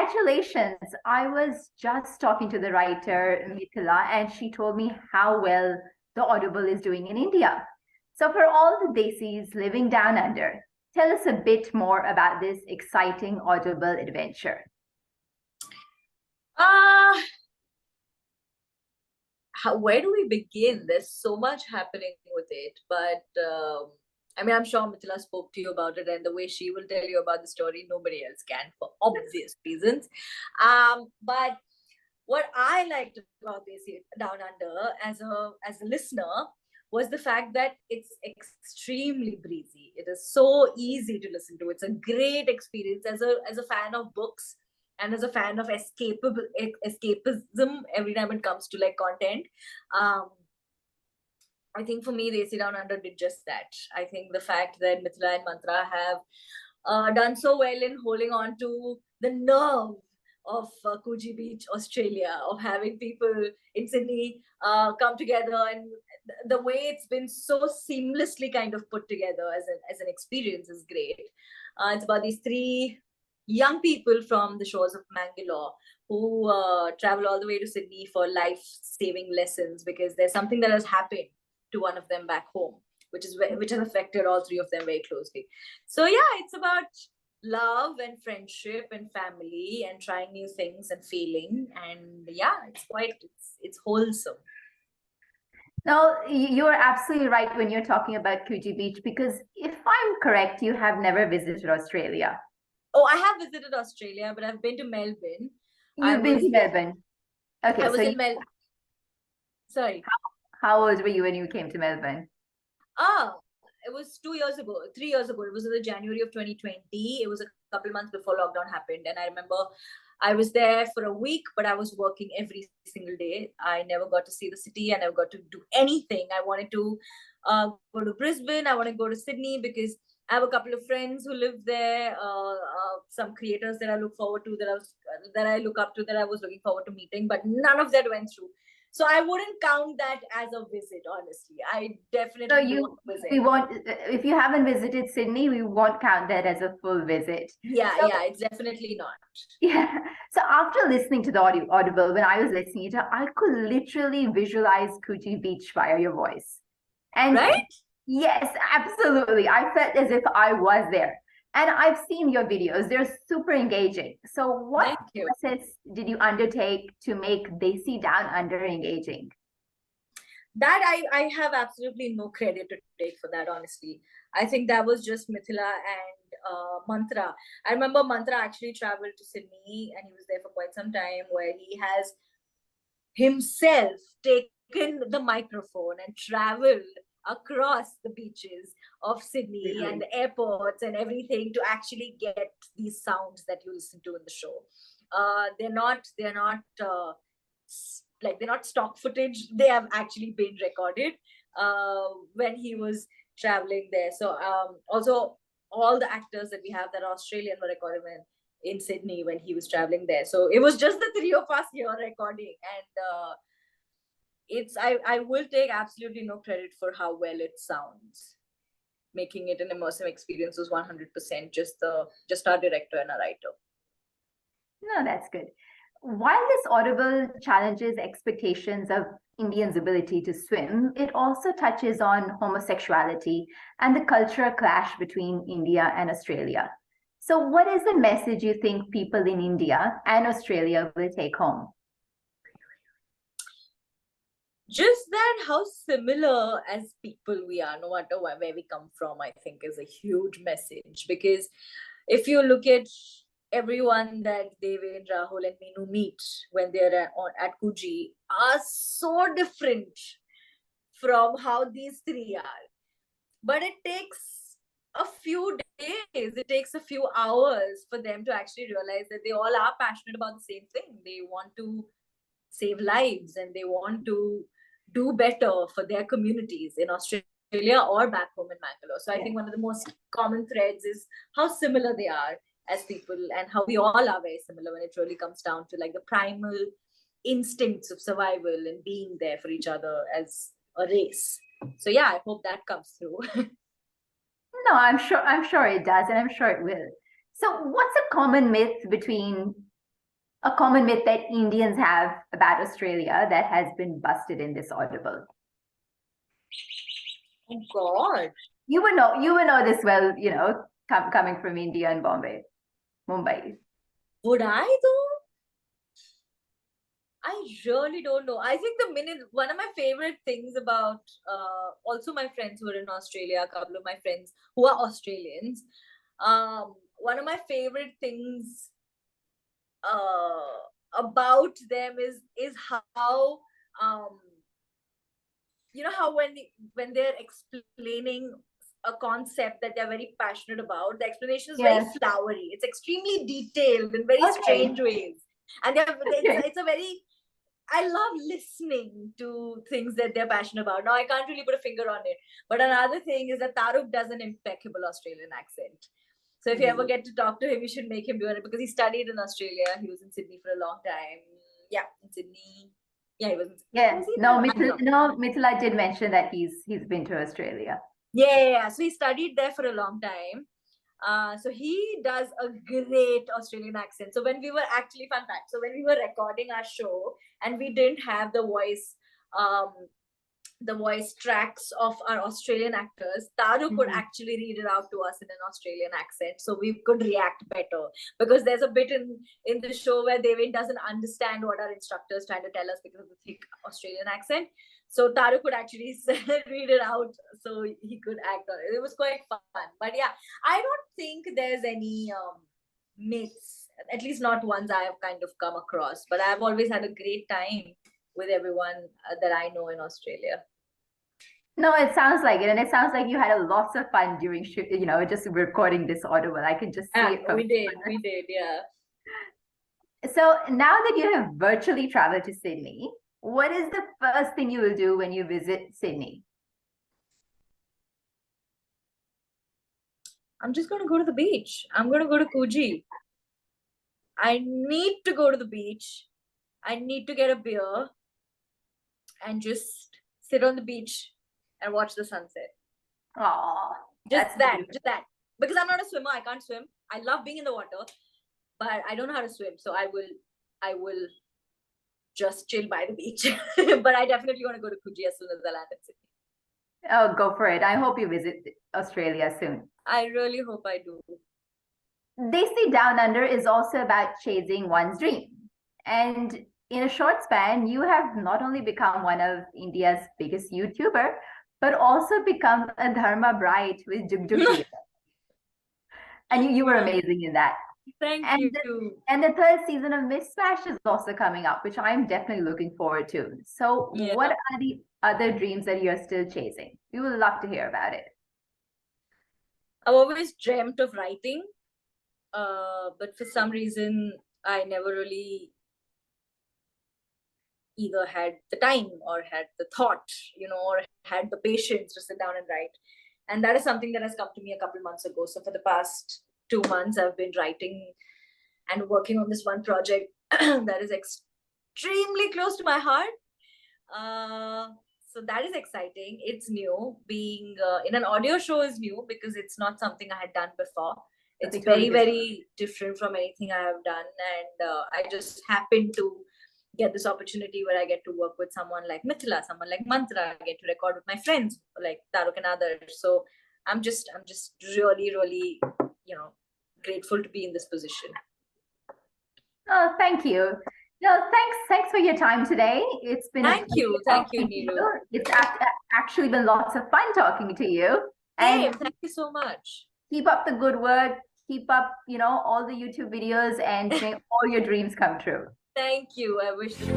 congratulations. I was just talking to the writer, Mithila, and she told me how well the Audible is doing in India. So, for all the Desis living down under, tell us a bit more about this exciting Audible adventure. Uh, where do we begin? There's so much happening with it, but I mean, I'm sure Mithila spoke to you about it, and the way she will tell you about the story, nobody else can for obvious reasons. But what I liked about Desi Down Under as a listener was the fact that it's extremely breezy. It is so easy to listen to. It's a great experience as a fan of books and as a fan of escapism every time it comes to like content. Um, I think for me, Desi Down Under did just that. I think the fact that Mithila and Mantra have done so well in holding on to the nerve of Coogee Beach, Australia, of having people in Sydney come together, and the way it's been so seamlessly kind of put together as an experience is great. It's about these three young people from the shores of Mangalore who travel all the way to Sydney for life-saving lessons because there's something that has happened to one of them back home, which has affected all three of them very closely. So yeah, it's about love and friendship and family and trying new things and feeling, and yeah, it's wholesome. No, you're absolutely right when you're talking about Coogee Beach, because if I'm correct, you have never visited Australia. Oh, I have visited Australia, but I've been to Melbourne. You've been to Melbourne. Okay, I was in Melbourne. Sorry. How old were you when you came to Melbourne? It was 3 years ago. It was in the January of 2020. It was a couple months before lockdown happened. And I remember I was there for a week, but I was working every single day. I never got to see the city. I never got to do anything. I wanted to go to Brisbane. I want to go to Sydney because I have a couple of friends who live there. Some creators that I look forward to, that I look up to, that I was looking forward to meeting, but none of that went through. So I wouldn't count that as a visit, honestly. I definitely won't visit. We won't, if you haven't visited Sydney, we won't count that as a full visit. Yeah, it's definitely not. Yeah. So after listening to the Audible, when I was listening to it, I could literally visualize Coogee Beach via your voice. And right? Yes, absolutely. I felt as if I was there. And I've seen your videos. They're super engaging. So what process did you undertake to make Desi Down Under engaging? That I have absolutely no credit to take for that, honestly. I think that was just Mithila and Mantra. I remember Mantra actually traveled to Sydney and he was there for quite some time, where he has himself taken the microphone and traveled across the beaches of Sydney and the airports and everything to actually get these sounds that you listen to in the show. They're not stock footage. They have actually been recorded when he was traveling there. So also all the actors that we have that are Australian were recorded in Sydney when he was traveling there. So it was just the three of us here recording, and I will take absolutely no credit for how well it sounds. Making it an immersive experience was 100% just our director and our writer. No, that's good. While this Audible challenges expectations of Indians' ability to swim, it also touches on homosexuality and the cultural clash between India and Australia. So what is the message you think people in India and Australia will take home? Just that how similar as people we are, no matter where we come from, I think is a huge message. Because if you look at everyone that David, Rahul and Meenu meet when they're at Coogee are so different from how these three are. But it takes a few days, it takes a few hours for them to actually realize that they all are passionate about the same thing. They want to save lives and they want to do better for their communities in Australia or back home in Mangalore. So I think one of the most common threads is how similar they are as people, and how we all are very similar when it really comes down to like the primal instincts of survival and being there for each other as a race. So yeah, I hope that comes through. No, I'm sure it does, and I'm sure it will. So what's a common myth between A common myth that Indians have about Australia that has been busted in this Audible. Oh God. You would know this well, coming from India and Mumbai. Would I though? I really don't know. I think one of my favorite things about also my friends who are in Australia, a couple of my friends who are Australians, one of my favorite things about them is how how when they're explaining a concept that they're very passionate about, the explanation is very flowery. It's extremely detailed in very strange ways, and it's a very, I love listening to things that they're passionate about. Now I can't really put a finger on it, but another thing is that Taruk does an impeccable Australian accent. So if you ever get to talk to him, you should make him do it, because he studied in Australia. He was in Sydney for a long time. Yeah, in Sydney. Yeah, he was. Yeah. No, Mithila did mention that he's been to Australia. Yeah. So he studied there for a long time. So he does a great Australian accent. So when we were fun fact, so when we were recording our show and we didn't have the voice tracks of our Australian actors, Taruk would actually read it out to us in an Australian accent, so we could react better. Because there's a bit in the show where Devin doesn't understand what our instructor is trying to tell us because of the thick Australian accent. So Taruk could actually read it out, so he could act on it. It was quite fun. But yeah, I don't think there's any myths, at least not ones I have kind of come across. But I've always had a great time with everyone that I know in Australia. No, it sounds like it, and it sounds like you had a lots of fun during just recording this Audible. I can just see it. We did, yeah. So now that you have virtually traveled to Sydney, what is the first thing you will do when you visit Sydney? I'm just going to go to the beach. I'm going to go to Coogee. I need to go to the beach. I need to get a beer and just sit on the beach and watch the sunset. Oh, just that. Because I'm not a swimmer. I can't swim. I love being in the water, but I don't know how to swim. So I will just chill by the beach. But I definitely want to go to Coogee as soon as I land in Sydney. Oh, go for it. I hope you visit Australia soon. I really hope I do. Desi Down Under is also about chasing one's dream. And in a short span, you have not only become one of India's biggest YouTuber, but also become a Dharma bride with Jug Jug. And you were amazing in that. Thank you. And the third season of Miss Smash is also coming up, which I'm definitely looking forward to. So what are the other dreams that you're still chasing? We would love to hear about it. I've always dreamt of writing, but for some reason, I never really either had the time or had the thought, or had the patience to sit down and write. And that is something that has come to me a couple months ago. So for the past 2 months, I've been writing and working on this one project that is extremely close to my heart. So that is exciting. It's new. Being in an audio show is new because it's not something I had done before. It's very, very different from anything I have done. And I just happened to get this opportunity where I get to work with someone like Mithila, someone like Mantra. I get to record with my friends like Taruk and others. So I'm just really, really, grateful to be in this position. Oh, thank you. No, thanks for your time today. It's been thank you, Neeru. It's actually been lots of fun talking to you. And thank you so much. Keep up the good work. Keep up, all the YouTube videos, and make all your dreams come true. Thank you. I wish the